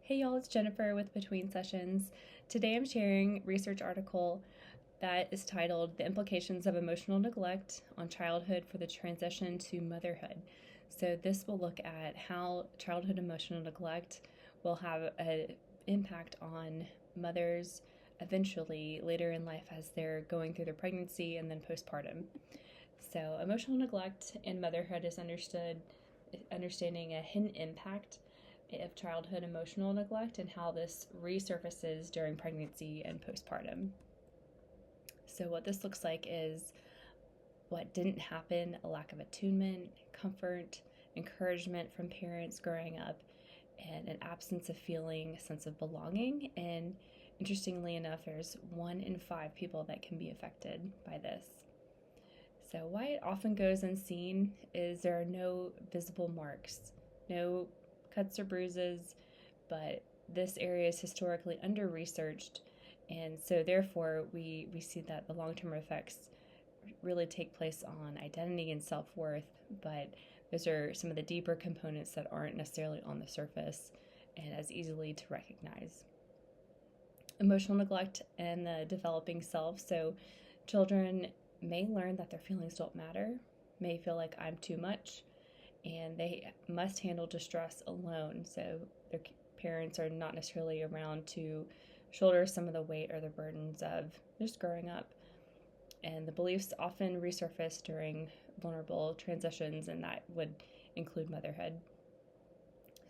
Hey y'all, it's Jennifer with Between Sessions. Today I'm sharing a research article that is titled The Implications of Emotional Neglect on Childhood for the Transition to Motherhood. So this will look at how childhood emotional neglect will have an impact on mothers eventually later in life as they're going through their pregnancy and then postpartum. So emotional neglect in motherhood is understanding a hidden impact of childhood emotional neglect and how this resurfaces during pregnancy and postpartum. So what this looks like is what didn't happen, a lack of attunement, comfort, encouragement from parents growing up, and an absence of feeling a sense of belonging. And interestingly enough, there's 1 in 5 people that can be affected by this. So why it often goes unseen is there are no visible marks, no cuts or bruises, but this area is historically under-researched, and so therefore we see that the long-term effects really take place on identity and self-worth, but those are some of the deeper components that aren't necessarily on the surface and as easily to recognize. Emotional neglect and the developing self. So children may learn that their feelings don't matter, may feel like I'm too much, and they must handle distress alone. So their parents are not necessarily around to shoulder some of the weight or the burdens of just growing up. And the beliefs often resurface during vulnerable transitions, and that would include motherhood.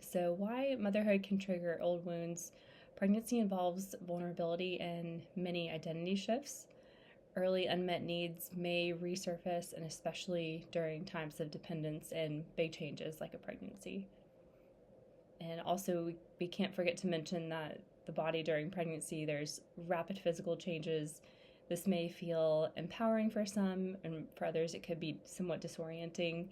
So why motherhood can trigger old wounds? Pregnancy involves vulnerability and many identity shifts. Early unmet needs may resurface, and especially during times of dependence and big changes like a pregnancy. And also, we can't forget to mention that the body during pregnancy, there's rapid physical changes. This may feel empowering for some, and for others it could be somewhat disorienting.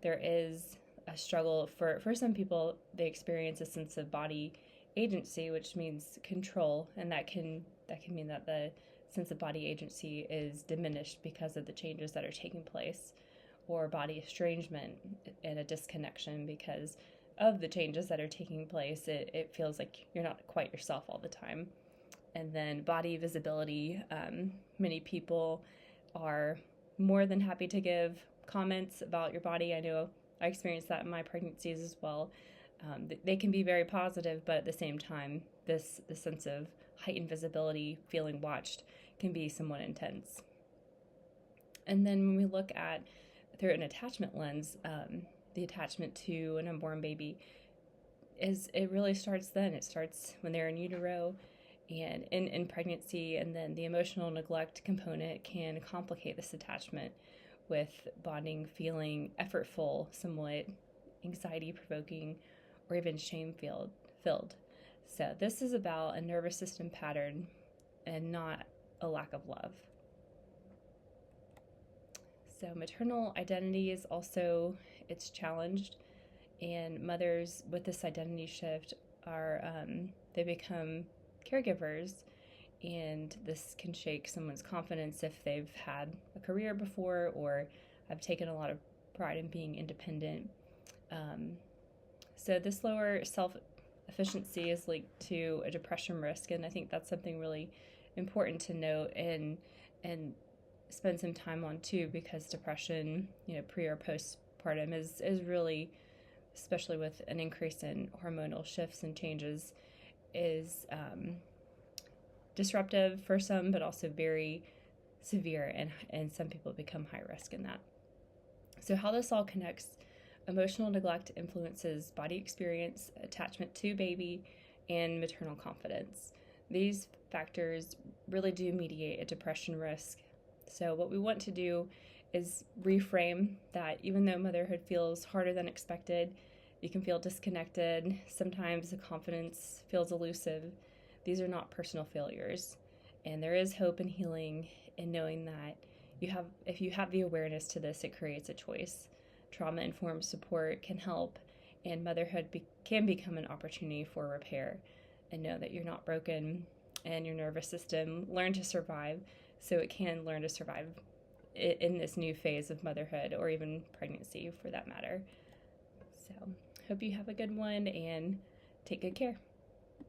There is a struggle for some people. They experience a sense of body agency, which means control, and that can mean that the sense of body agency is diminished because of the changes that are taking place, or body estrangement and a disconnection because of the changes that are taking place. It feels like you're not quite yourself all the time. And then body visibility. Many people are more than happy to give comments about your body. I know I experienced that in my pregnancies as well. They can be very positive, but at the same time, the sense of heightened visibility, feeling watched, can be somewhat intense. And then when we look at through an attachment lens, the attachment to an unborn baby it really starts then. It starts when they're in utero and in pregnancy, and then the emotional neglect component can complicate this attachment with bonding feeling effortful, somewhat anxiety provoking, or even shame filled. So this is about a nervous system pattern and not a lack of love. So maternal identity is also, it's challenged, and mothers with this identity shift are, they become caregivers, and this can shake someone's confidence if they've had a career before or have taken a lot of pride in being independent. So this lower self-efficiency is linked to a depression risk, and I think that's something really important to note and spend some time on too, because depression, pre or postpartum is really, especially with an increase in hormonal shifts and changes, is disruptive for some, but also very severe, and some people become high risk in that. So how this all connects: emotional neglect influences body experience, attachment to baby, and maternal confidence. These factors really do mediate a depression risk. So what we want to do is reframe that even though motherhood feels harder than expected, you can feel disconnected, sometimes the confidence feels elusive. These are not personal failures, and there is hope and healing in knowing that if you have the awareness to this, it creates a choice. Trauma-informed support can help, and motherhood can become an opportunity for repair. And know that you're not broken, and your nervous system learned to survive, so it can learn to survive in this new phase of motherhood, or even pregnancy for that matter. So hope you have a good one, and take good care.